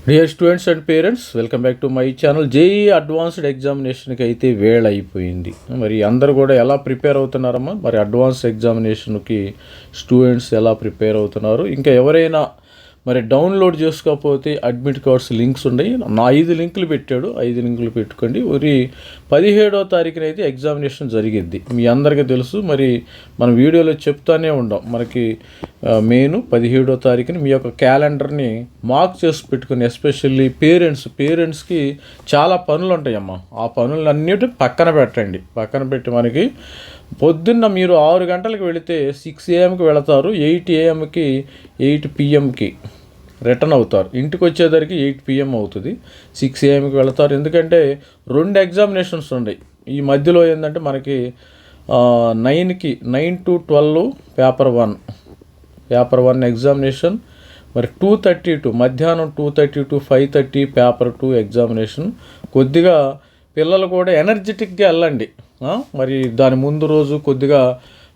Dear students and parents, welcome back to my channel. JEE advanced ఎగ్జామినేషన్కి అయితే వేళ అయిపోయింది. మరి అందరూ కూడా ఎలా ప్రిపేర్ అవుతున్నారమ్మా? మరి అడ్వాన్స్ ఎగ్జామినేషన్కి స్టూడెంట్స్ ఎలా ప్రిపేర్ అవుతున్నారు? ఇంకా ఎవరైనా మరి డౌన్లోడ్ చేసుకోకపోతే అడ్మిట్ కార్డ్స్ లింక్స్ ఉన్నాయి. నా 5 లింకులు పెట్టాడు, 5 లింకులు పెట్టుకోండి. మరి 17వ తారీఖున అయితే ఎగ్జామినేషన్ జరిగిద్ది. మీ అందరికీ తెలుసు. మరి మన వీడియోలో చెప్తానే ఉండం. మనకి మెయిన్ 17వ తారీఖున మీ యొక్క క్యాలెండర్ని మార్క్ చేసి పెట్టుకుని, ఎస్పెషల్లీ పేరెంట్స్కి చాలా పనులు ఉంటాయమ్మా. ఆ పనులన్నిటి పక్కన పెట్టండి. పక్కన పెట్టి మనకి పొద్దున్న మీరు 6 గంటలకు వెళితే 6 AM వెళతారు, 8 AM-కి 8 PM-కి రిటర్న్ అవుతారు. ఇంటికి వచ్చేసరికి 8 PM అవుతుంది. 6 AM-కి వెళతారు. ఎందుకంటే 2 ఎగ్జామినేషన్స్ ఉన్నాయి. ఈ మధ్యలో ఏంటంటే మనకి 9 to 12 పేపర్ 1 ఎగ్జామినేషన్. మరి 2:30 to మధ్యాహ్నం 2:30 to 5:30 పేపర్ 2 ఎగ్జామినేషన్. కొద్దిగా పిల్లలు కూడా ఎనర్జెటిక్గా వెళ్ళండి. మరి దాని ముందు రోజు కొద్దిగా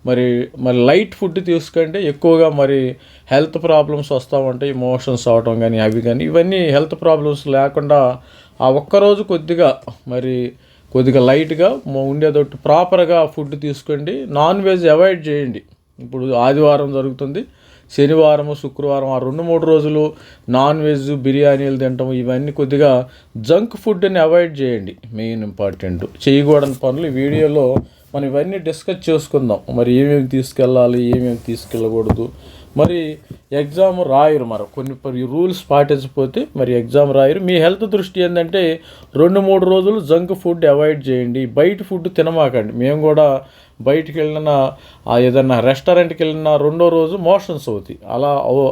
మరి లైట్ ఫుడ్ తీసుకుంటే ఎక్కువగా మరి హెల్త్ ప్రాబ్లమ్స్ వస్తూ ఉంటాయి. మోషన్స్ అవడం కానీ అవి కానీ ఇవన్నీ హెల్త్ ప్రాబ్లమ్స్ లేకుండా ఆ ఒక్కరోజు కొద్దిగా లైట్గా ఉండేటట్టు ప్రాపర్గా ఫుడ్ తీసుకోండి. నాన్ వెజ్ అవాయిడ్ చేయండి. ఇప్పుడు ఆదివారం జరుగుతుంది, శనివారము శుక్రవారం ఆ 2-3 రోజులు నాన్ వెజ్ బిర్యానీలు తినటం, ఇవన్నీ కొద్దిగా జంక్ ఫుడ్ని అవాయిడ్ చేయండి. మెయిన్ ఇంపార్టెంట్ చేయకూడని పనులు ఈ వీడియోలో మనం ఇవన్నీ డిస్కస్ చేసుకుందాం. మరి ఏమేమి తీసుకెళ్ళాలి, ఏమేమి తీసుకెళ్ళకూడదు. మరి ఎగ్జామ్ రాయరు, కొన్ని రూల్స్ పాటించకపోతే మరి ఎగ్జామ్ రాయరు. మీ హెల్త్ దృష్టి ఏంటంటే 2-3 రోజులు జంక్ ఫుడ్ అవాయిడ్ చేయండి. బయట ఫుడ్ తినమాకండి. మేము కూడా బయటికి వెళ్ళిన ఏదన్నా రెస్టారెంట్కి వెళ్ళిన 2వ రోజు మోషన్స్ అవుతాయి. అలా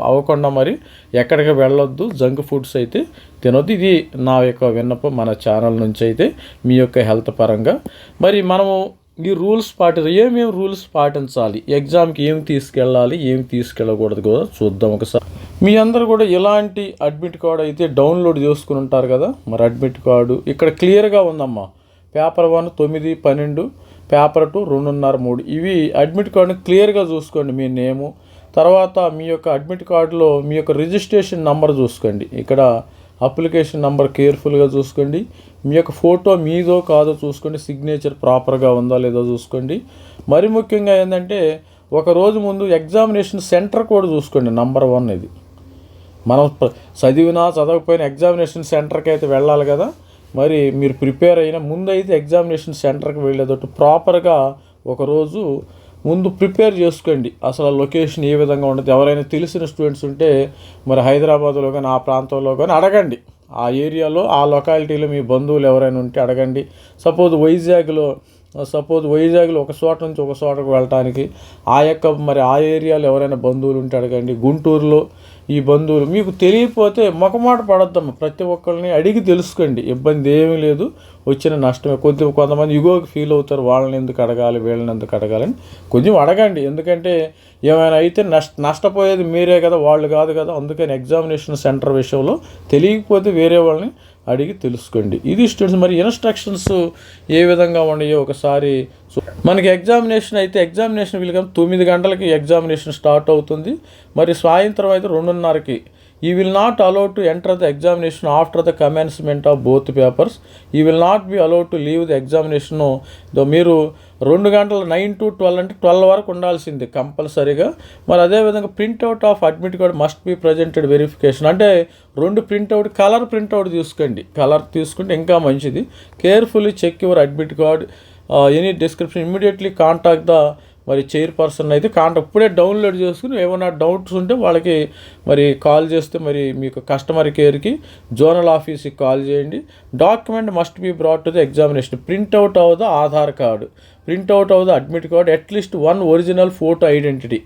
అవ్వకుండా మరి ఎక్కడికి వెళ్ళొద్దు, జంక్ ఫుడ్స్ అయితే తినొద్దు. ఇది నా యొక్క విన్నపం మన ఛానల్ నుంచి అయితే మీ యొక్క హెల్త్ పరంగా. మరి మనము ఈ రూల్స్ ఏమేమి రూల్స్ పాటించాలి, ఎగ్జామ్కి ఏం తీసుకెళ్ళాలి, ఏం తీసుకెళ్ళకూడదు కూడా చూద్దాం ఒకసారి. మీ అందరూ కూడా ఇలాంటి అడ్మిట్ కార్డు అయితే డౌన్లోడ్ చేసుకుని ఉంటారు కదా. మరి అడ్మిట్ కార్డు ఇక్కడ క్లియర్గా ఉందమ్మా. పేపర్ 1 9, 12, పేపర్ 2 2:30, 3 ఇవి అడ్మిట్ కార్డుని క్లియర్గా చూసుకోండి. మీ నేము, తర్వాత మీ యొక్క అడ్మిట్ కార్డులో మీ యొక్క రిజిస్ట్రేషన్ నెంబర్ చూసుకోండి. ఇక్కడ అప్లికేషన్ నెంబర్ కేర్ఫుల్గా చూసుకోండి. మీ యొక్క ఫోటో మీదో కాదో చూసుకోండి. సిగ్నేచర్ ప్రాపర్గా ఉందా లేదో చూసుకోండి. మరి ముఖ్యంగా ఏంటంటే ఒకరోజు ముందు ఎగ్జామినేషన్ సెంటర్ కూడా చూసుకోండి. నంబర్ 1 ఇది. మనం చదివినా చదవకపోయినా ఎగ్జామినేషన్ సెంటర్కి అయితే వెళ్ళాలి కదా. మరి మీరు ప్రిపేర్ అయిన ముందు అయితే ఎగ్జామినేషన్ సెంటర్కి వెళ్ళేటట్టు ప్రాపర్గా ఒకరోజు ముందు ప్రిపేర్ చేసుకోండి. అసలు లొకేషన్ ఏ విధంగా ఉంటుంది. ఎవరైనా తెలిసిన స్టూడెంట్స్ ఉంటే మరి హైదరాబాద్లో కానీ ఆ ప్రాంతంలో కానీ అడగండి. ఆ ఏరియాలో ఆ లొకాలిటీలో మీ బంధువులు ఎవరైనా ఉంటే అడగండి. సపోజ్ వైజాగ్లో ఒక చోట నుంచి ఒక చోటకు వెళ్ళటానికి ఆ ఏరియాలో ఎవరైనా బంధువులు ఉంటే అడగండి. గుంటూరులో ఈ బంధువులు మీకు తెలియకపోతే మొకమాట పడొద్దమ్మా. ప్రతి ఒక్కరిని అడిగి తెలుసుకోండి. ఇబ్బంది ఏమీ లేదు, వచ్చిన నష్టమే. కొంతమంది ఇగోకి ఫీల్ అవుతారు. వాళ్ళని ఎందుకు అడగాలి, వీళ్ళని ఎందుకు అడగాలని కొంచెం అడగండి. ఎందుకంటే ఏమైనా అయితే నష్టపోయేది మీరే కదా, వాళ్ళు కాదు కదా. అందుకని ఎగ్జామినేషన్ సెంటర్ విషయంలో తెలియకపోతే వేరే వాళ్ళని అడిగి తెలుసుకోండి. ఇది స్టూడెంట్స్. మరి ఇన్స్ట్రక్షన్స్ ఏ విధంగా ఉన్నాయో ఒకసారి మనకి ఎగ్జామినేషన్ వీలుగా 9 గంటలకి ఎగ్జామినేషన్ స్టార్ట్ అవుతుంది. మరి సాయంత్రం అయితే 2:30కి. You will not allowed to enter the examination after the commencement of both papers. You will not be allowed to leave the examination. మీరు 2 గంటలు 9 to 12 అంటే 12 వరకు ఉండాల్సింది కంపల్సరీగా. మరి అదేవిధంగా printout of admit card must be presented verification. అంటే 2 printout, colour printout తీసుకోండి. కలర్ తీసుకుంటే ఇంకా మంచిది. Carefully check your admit card. Any description immediately contact the మరి చైర్పర్సన్ అయితే ఇప్పుడే డౌన్లోడ్ చేసుకుని ఏమైనా డౌట్స్ ఉంటే వాళ్ళకి మరి కాల్ చేస్తే మరి మీకు కస్టమర్ కేర్కి జోనల్ ఆఫీస్కి కాల్ చేయండి. Document must be brought to the examination. Printout of the Aadhaar card, printout of the admit card, at least 1 original photo identity.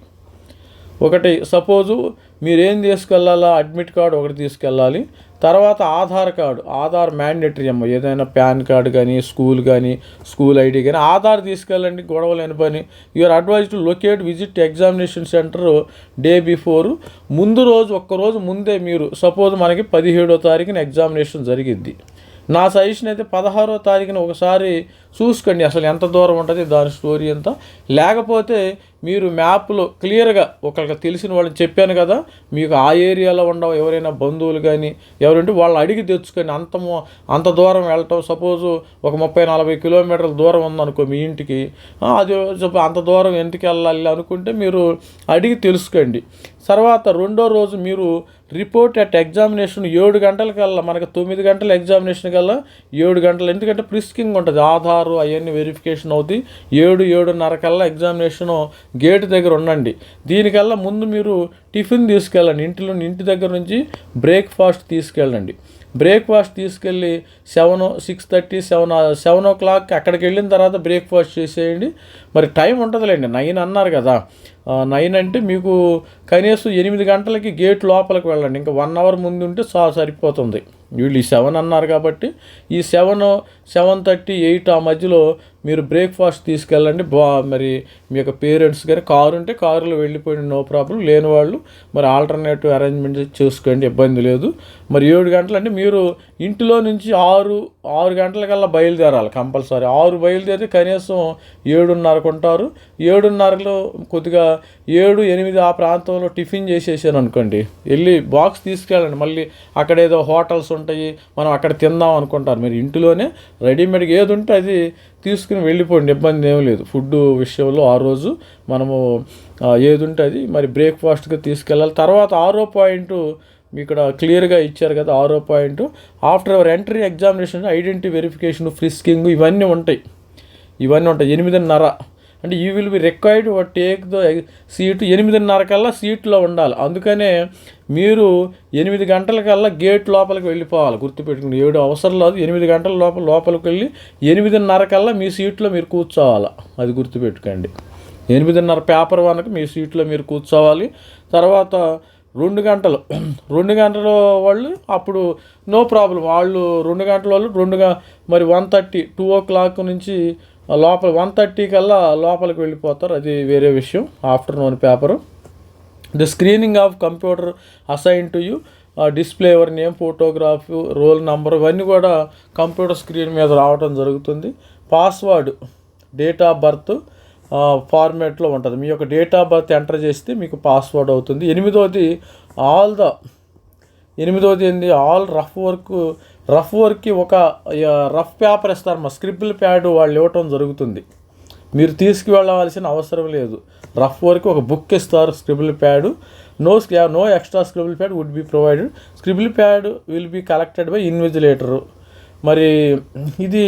ఒకటి సపోజు మీరేం తీసుకెళ్ళాలా, అడ్మిట్ కార్డు ఒకటి తీసుకెళ్ళాలి. తర్వాత ఆధార్ మ్యాండేటరీ అమ్మ. ఏదైనా పాన్ కార్డు కానీ స్కూల్ ఐడి కానీ ఆధార్ తీసుకెళ్ళండి, గొడవలేని పని. You're advise to visit examination centre day before. ఒక్కరోజు ముందే మీరు సపోజ్ మనకి 17వ తారీఖున ఎగ్జామినేషన్ జరిగిద్ది. నా సజెషన్ అయితే 16వ తారీఖున ఒకసారి చూసుకోండి అసలు ఎంత దూరం ఉంటుంది, దాని స్టోరీ ఎంత. లేకపోతే మీరు మ్యాప్లో క్లియర్గా ఒకరికి తెలిసిన వాళ్ళని చెప్పాను కదా, మీకు ఆ ఏరియాలో ఉండవు ఎవరైనా బంధువులు కానీ ఎవరంటే వాళ్ళు అడిగి తెచ్చుకొని అంత దూరం వెళ్ళటం, సపోజు ఒక 30-40 కిలోమీటర్ల దూరం ఉందనుకో మీ ఇంటికి, అది అంత దూరం ఎందుకు వెళ్ళాలి అనుకుంటే మీరు అడిగి తెలుసుకోండి. తర్వాత రెండో రోజు మీరు రిపోర్ట్ అట్ ఎగ్జామినేషన్ 7 గంటలకల్లా, మనకి 9 గంటల ఎగ్జామినేషన్ కల్లా 7 గంటలు, ఎందుకంటే ప్రిస్కింగ్ ఉంటుంది, ఆధారు అవన్నీ వెరిఫికేషన్ అవుతాయి. 7-7:30 కల్లా ఎగ్జామినేషను గేట్ దగ్గర ఉండండి. దీనికల్లా ముందు మీరు టిఫిన్ తీసుకెళ్ళండి, ఇంటి దగ్గర నుంచి బ్రేక్ఫాస్ట్ తీసుకెళ్ళండి. బ్రేక్ఫాస్ట్ తీసుకెళ్ళి 7 o'clock అక్కడికి వెళ్ళిన తర్వాత బ్రేక్ఫాస్ట్ చేసేయండి. మరి టైం ఉంటుందిలేండి, 9 అన్నారు కదా, 9 అంటే మీకు కనీసం 8 గంటలకి గేట్ లోపలికి వెళ్ళండి. ఇంకా 1 hour ముందు ఉంటే సరిపోతుంది. వీళ్ళు ఈ 7 అన్నారు కాబట్టి ఈ 7-7:30, 8 ఆ మధ్యలో మీరు బ్రేక్ఫాస్ట్ తీసుకెళ్ళండి. మరి మీ యొక్క పేరెంట్స్ కానీ కారు ఉంటే కారులో వెళ్ళిపోయింది, నో ప్రాబ్లం. లేని వాళ్ళు మరి ఆల్టర్నేటివ్ అరేంజ్మెంట్ చేసుకోండి, ఇబ్బంది లేదు. మరి 7 గంటలు అంటే మీరు ఇంటిలో నుంచి 6 గంటలకల్లా బయలుదేరాలి కంపల్సరీ. 6 బయలుదేరి కనీసం 7:30 ఉంటారు. 7:30లో కొద్దిగా 7-8 ఆ ప్రాంతంలో టిఫిన్ చేసేసాను అనుకోండి, వెళ్ళి బాక్స్ తీసుకెళ్ళండి. మళ్ళీ అక్కడ ఏదో హోటల్స్ ఉంటాయి, మనం అక్కడ తిందాం అనుకుంటారు. మీరు ఇంటిలోనే రెడీమేడ్గా ఏది ఉంటే అది తీసుకుని వెళ్ళిపోండి, ఇబ్బంది ఏమీ లేదు. ఫుడ్ విషయంలో ఆ రోజు మనము ఏది ఉంటే అది మరి బ్రేక్ఫాస్ట్గా తీసుకెళ్ళాలి. తర్వాత 6వ పాయింట్ ఇక్కడ క్లియర్గా ఇచ్చారు కదా, 6వ point, after our entry examination identity verification, frisking ఇవన్నీ ఉంటాయి. 8:30 అంటే you will be required take the seat 8:30 కల్లా సీట్లో ఉండాలి. అందుకనే మీరు 8 గంటలకల్లా గేట్ లోపలికి వెళ్ళిపోవాలి, గుర్తుపెట్టుకుని. 7 అవసరం లేదు, 8 గంటల లోపలికి వెళ్ళి 8:30 కల్లా మీ సీట్లో మీరు కూర్చోవాలి, అది గుర్తుపెట్టుకోండి. 8:30 పేపర్ 1కి మీ సీట్లో మీరు కూర్చోవాలి. తర్వాత 2 గంటలు వాళ్ళు అప్పుడు నో ప్రాబ్లం, వాళ్ళు 2 గంటల వాళ్ళు మరి 1:30, 2 o'clock నుంచి 1:30 కల్లా లోపలికి వెళ్ళిపోతారు, అది వేరే విషయం. Afternoon paper. The screening of computer assign to you, display ఎవరి నేమ్, ఫోటోగ్రాఫ్, రోల్ నెంబర్ ఇవన్నీ కూడా కంప్యూటర్ స్క్రీన్ మీద రావడం జరుగుతుంది. పాస్వర్డ్ డేట్ ఆఫ్ బర్త్ ఫార్మేట్లో ఉంటుంది. మీ యొక్క డేట్ ఆఫ్ బర్త్ ఎంటర్ చేస్తే మీకు పాస్వర్డ్ అవుతుంది. 8వది ఏంది, ఆల్ రఫ్ వర్క్కి ఒక రఫ్ పేపర్ ఇస్తారు, మా స్క్రిబుల్ ప్యాడ్ వాళ్ళు ఇవ్వటం జరుగుతుంది. మీరు తీసుకువెళ్ళవలసిన అవసరం లేదు. రఫ్ వర్క్ ఒక బుక్ ఇస్తారు, scribble pad. No extra scribble pad would be provided. Scribble pad will be collected by invigilator. మరి ఇది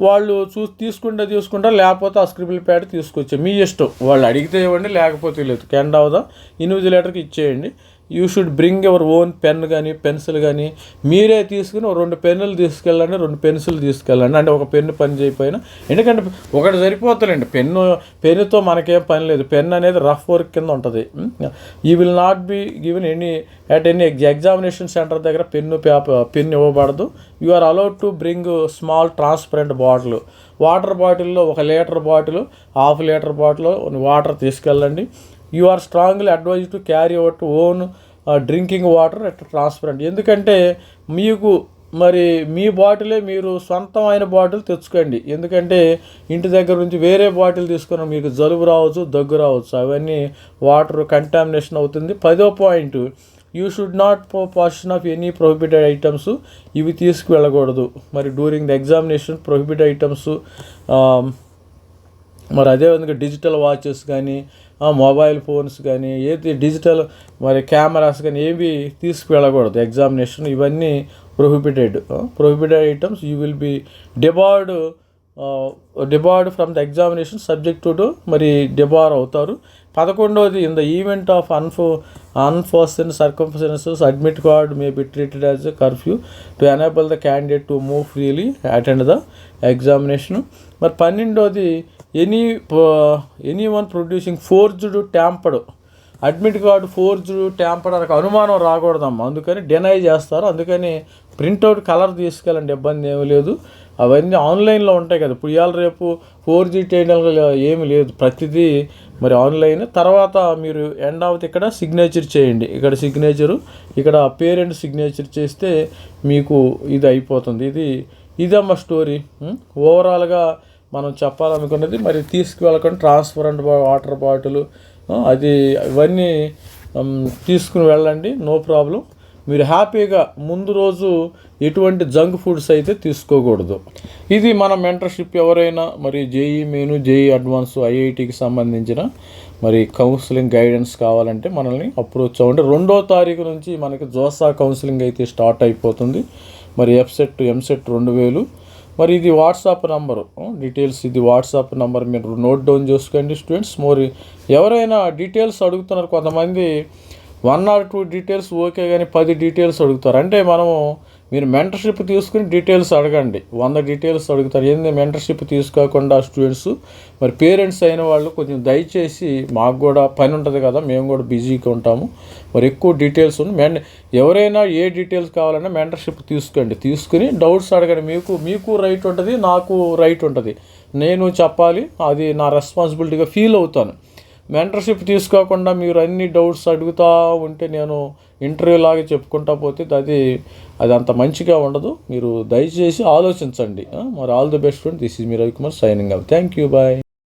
వాళ్ళు తీసుకుంటారు, లేకపోతే ఆ స్క్రిబుల్ ప్యాడ్ తీసుకొచ్చే మీ ఇష్టం. వాళ్ళు అడిగితే ఇవ్వండి, లేకపోతే లేదు. కెండ్ ఆఫ్ ద ఇన్విజిలేటర్కి ఇచ్చేయండి. You should bring your own pen కానీ పెన్సిల్ కానీ మీరే తీసుకుని 2 పెన్నులు తీసుకెళ్ళండి, 2 పెన్సిల్ తీసుకెళ్ళండి. అంటే ఒక పెన్ను పని చేయకపోయినా, ఎందుకంటే ఒకటి సరిపోతుందండి. పెన్నుతో మనకేం పని లేదు. పెన్ అనేది రఫ్ వర్క్ కింద ఉంటుంది. You will not be given any examination centre దగ్గర పెన్ ఇవ్వబడదు. You are allowed to bring small transparent bottle, water బాటిల్లో 1 litre bottle, 1/2 litre bottle water తీసుకెళ్ళండి. You are strongly advise to carry out own drinking water at transparent. ఎందుకంటే మీకు మరి మీ బాటిలే మీరు సొంతమైన bottle తెచ్చుకోండి. ఎందుకంటే ఇంటి దగ్గర నుంచి వేరే బాటిల్ తీసుకున్న మీకు జలుబు రావచ్చు, దగ్గు రావచ్చు, అవన్నీ వాటర్ కంటామినేషన్ అవుతుంది. 10వ point, you should not position of any prohibited items, ఇవి తీసుకువెళ్ళకూడదు. మరి during the examination prohibited items, మరి అదేవిధంగా డిజిటల్ వాచెస్ కానీ, మొబైల్ ఫోన్స్ కానీ, ఏది డిజిటల్ మరి కెమెరాస్ కానీ ఏవి తీసుకువెళ్ళకూడదు ఎగ్జామినేషన్. ఇవన్నీ prohibited items. You will be debarred from the examination subject to మరి డిబార్ అవుతారు. 11వది, in the event of unforeseen circumstances admit card may be treated as a curfew to enable the candidate to move freely attend the examination. మరి 12వది, any one producing forged tampered admit card, forged tampered అనకు అనుమానం రాకూడదమ్మా, అందుకని deny చేస్తారు. అందుకని printout colour తీసుకెళ్ళండి, ఇబ్బంది ఏమీ లేదు. అవన్నీ ఆన్లైన్లో ఉంటాయి కదా, ఇప్పుడు ఇవాళ రేపు 4G ఏమీ లేదు, ప్రతిదీ మరి ఆన్లైన్. తర్వాత మీరు ఎండ్ ఆఫ్ ఇక్కడ సిగ్నేచర్ చేయండి, ఇక్కడ సిగ్నేచరు, ఇక్కడ పేరెంట్ సిగ్నేచర్ చేస్తే మీకు ఇది అయిపోతుంది. ఇదమ్మా స్టోరీ. ఓవరాల్గా మనం చెప్పాలనుకున్నది. మరి తీసుకువెళ్ళకుండా ట్రాన్స్పరెంట్ వాటర్ బాటిల్ అది ఇవన్నీ తీసుకుని వెళ్ళండి, నో ప్రాబ్లం. మీరు హ్యాపీగా ముందు రోజు ఎటువంటి జంక్ ఫుడ్స్ అయితే తీసుకోకూడదు. ఇది మన మెంటర్షిప్. ఎవరైనా మరి జేఈ మెయిన్, జేఈ అడ్వాన్స్, ఐఐటికి సంబంధించిన మరి కౌన్సిలింగ్ గైడెన్స్ కావాలంటే మనల్ని అప్రోచ్ అవ్వండి. 2వ తారీఖు నుంచి మనకి జోసా కౌన్సిలింగ్ అయితే స్టార్ట్ అయిపోతుంది. మరి ఎఫ్సెట్, ఎంసెట్ 2000. మరి ఇది వాట్సాప్ నంబరు, డీటెయిల్స్ ఇది వాట్సాప్ నంబర్, మీరు నోట్ డౌన్ చేసుకోండి స్టూడెంట్స్. మరి ఎవరైనా డీటెయిల్స్ అడుగుతున్నారు, కొంతమంది 1 or 2 డీటెయిల్స్ ఓకే కానీ 10 డీటెయిల్స్ అడుగుతారు. అంటే మనము మీరు మెంటర్షిప్ తీసుకుని డీటెయిల్స్ అడగండి. 100 డీటెయిల్స్ అడుగుతారు. ఏంది మెంటర్షిప్ తీసుకోకుండా స్టూడెంట్స్, మరి పేరెంట్స్ అయిన వాళ్ళు కొంచెం దయచేసి, మాకు కూడా పని ఉంటుంది కదా, మేము కూడా బిజీగా ఉంటాము, మరి ఎక్కువ డీటెయిల్స్ ఉంది. ఎవరైనా ఏ డీటెయిల్స్ కావాలన్నా మెంటర్షిప్ తీసుకోండి, తీసుకుని డౌట్స్ అడగండి. మీకు రైట్ ఉంటుంది, నాకు రైట్ ఉంటుంది. నేను చెప్పాలి, అది నా రెస్పాన్సిబిలిటీగా ఫీల్ అవుతాను. మెంటర్షిప్ తీసుకోకుండా మీరు అన్ని డౌట్స్ అడుగుతూ ఉంటే నేను ఇంటర్వ్యూ లాగా చెప్పుకుంటా పోతే అది అంత మంచిగా ఉండదు. మీరు దయచేసి ఆలోచించండి. మరి all the best friend. This is me Ravikumar signing off. Thank you, bye.